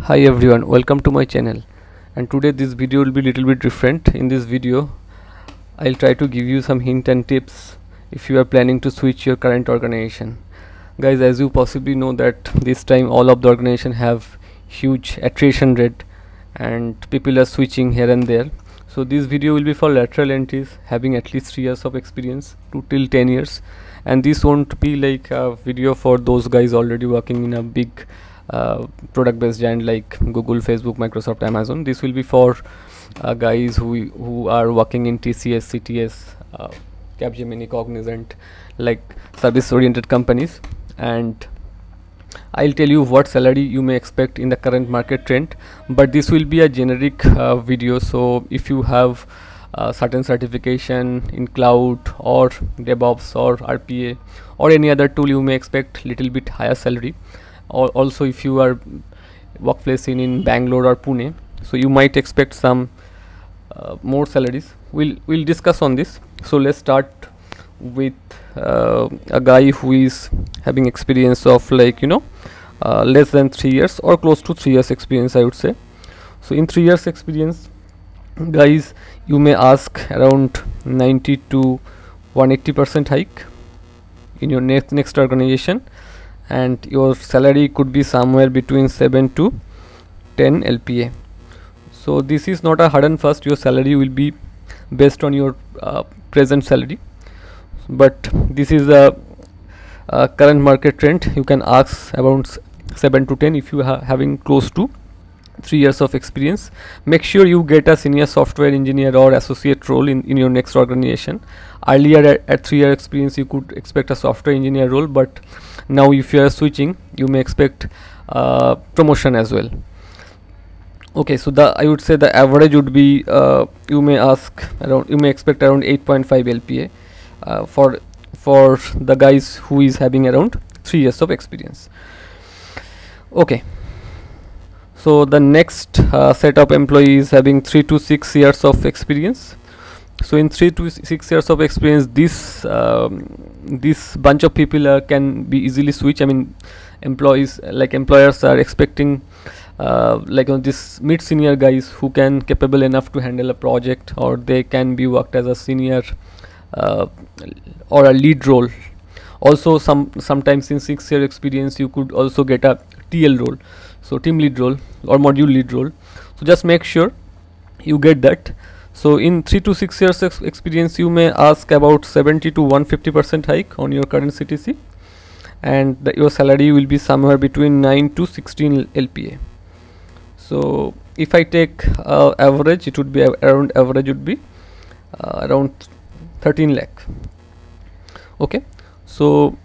Hi everyone, welcome to my channel. And today this video will be little bit different. In this video I'll try to give you some hint and tips if you are planning to switch your current organization. Guys, as you possibly know that this time all of the organization have huge attrition rate and people are switching here and there. So this video will be for lateral entries having at least 3 years of experience to till 10 years, and this won't be like a video for those guys already working in a big product based giant like Google, Facebook, Microsoft, Amazon. This will be for guys who are working in TCS, CTS, Capgemini, Cognizant, like service oriented companies. And I'll tell you what salary you may expect in the current market trend, but this will be a generic video. So if you have certain certification in cloud or DevOps or RPA or any other tool, you may expect little bit higher salary. Or also if you are workplace in Bangalore or Pune, so you might expect some more salaries. We'll discuss on this. So let's start with a guy who is having experience of like less than 3 years or close to 3 years experience, I would say. So in 3 years experience, guys, you may ask around 90 to 180% hike in your next organization, and your salary could be somewhere between 7 to 10 LPA. So this is not a hard and fast. Your salary will be based on your present salary, but this is the current market trend. You can ask around 7 to 10 if you are having close to 3 years of experience. Make sure you get a senior software engineer or associate role in your next organization. Earlier at 3 year experience you could expect a software engineer role, but now if you are switching you may expect promotion as well. Okay, so I would say the average would be you may expect around 8.5 LPA for the guys who is having around 3 years of experience. Okay, so the next set of employees having 3 to 6 years of experience. So in 3 to 6 years of experience, this bunch of people can be easily switched. I mean, employers are expecting this mid senior guys who can capable enough to handle a project, or they can be worked as a senior or a lead role. Also sometimes in 6 year experience you could also get a TL role, so team lead role or module lead role. So just make sure you get that. So in 3 to 6 years experience, you may ask about 70 to 150% hike on your current CTC, and your salary will be somewhere between 9 to 16 LPA. So if I take average, it would be around 13 lakh. Okay, so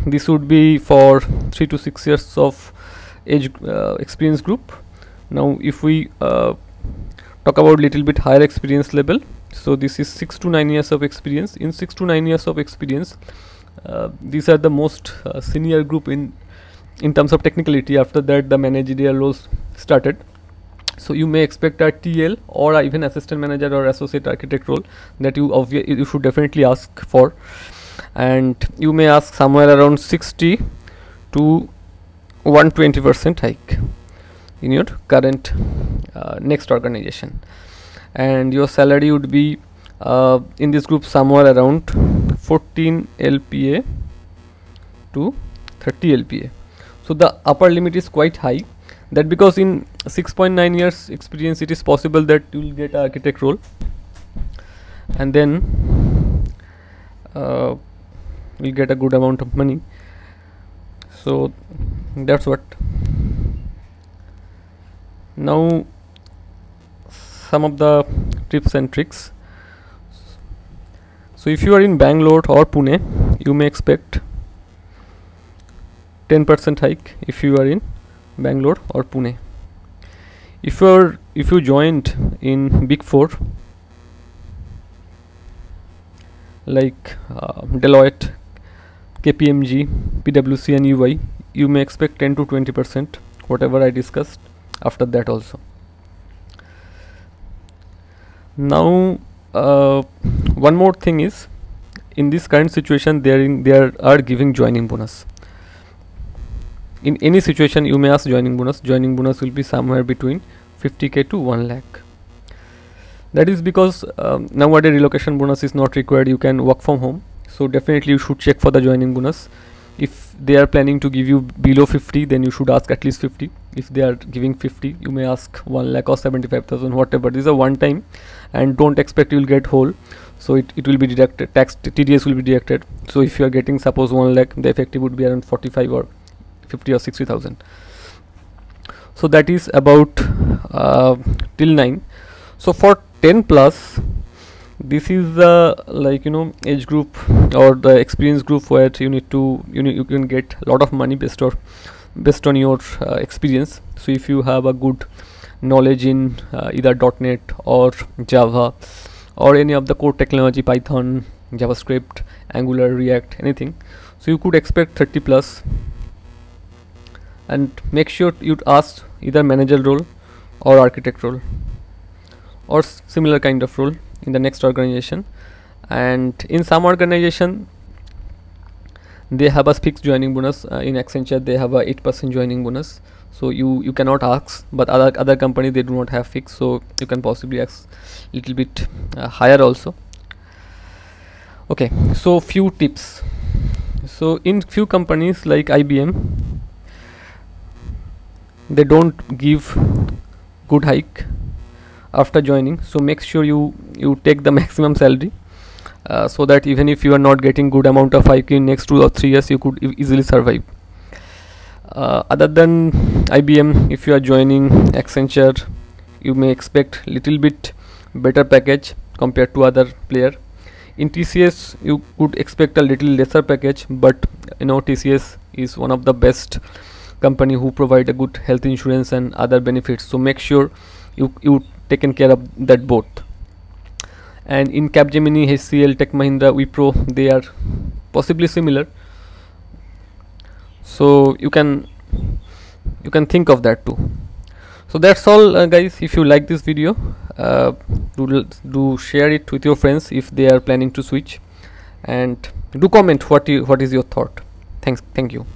this would be for 3 to 6 years of age experience group. Now if we talk about little bit higher experience level, so this is 6 to 9 years of experience. In 6 to 9 years of experience, these are the most senior group in terms of technicality. After that the managerial roles started, so you may expect a TL or even assistant manager or associate architect role that you should definitely ask for, and you may ask somewhere around 60 to 120% hike in your current next organization, and your salary would be in this group somewhere around 14 LPA to 30 LPA. So the upper limit is quite high, that because in 6.9 years experience it is possible that you will get architect role, and then you'll get a good amount of money. So that's what. Now some of the tips and tricks. So if you are in Bangalore or Pune, you may expect 10% hike if you are in Bangalore or Pune. If you joined in Big Four like Deloitte, KPMG, PwC and EY, you may expect 10 to 20%, whatever I discussed after that also. Now one more thing is, in this current situation they are giving joining bonus. in any situation you may ask joining bonus will be somewhere between 50k to 1 lakh. That is because nowadays relocation bonus is not required, you can work from home, so definitely you should check for the joining bonus. If they are planning to give you below 50, then you should ask at least 50. If they are giving 50, you may ask 1 lakh or 75,000, whatever. This is a one time, and don't expect you will get whole, so it will be deducted, tax TDS will be deducted. So if you are getting suppose 1 lakh, the effective would be around 45 or 50 or 60,000. So that is about till 9. So for 10 plus, this is the age group or the experience group where you can get a lot of money based on your experience. So if you have a good knowledge in either .NET or Java or any of the core technology, Python, JavaScript, Angular, React, anything, so you could expect 30 plus. And make sure you'd ask either manager role or architect role or similar kind of role in the next organization. And in some organization they have a fixed joining bonus. In Accenture they have a 8% joining bonus, so you cannot ask, but other company they do not have fixed, so you can possibly ask little bit higher also. Okay, so few tips. So in few companies like IBM, they don't give good hike after joining, so make sure you take the maximum salary, so that even if you are not getting good amount of hike in next 2 or 3 years, you could easily survive. Other than IBM, if you are joining Accenture, you may expect little bit better package compared to other player. In TCS you could expect a little lesser package, but TCS is one of the best company who provide a good health insurance and other benefits, so make sure you taken care of that both. And in Capgemini, HCL, Tech Mahindra, Wipro, they are possibly similar, so you can think of that too. So that's all guys. If you like this video, do share it with your friends if they are planning to switch, and do comment what is your thought. Thank you.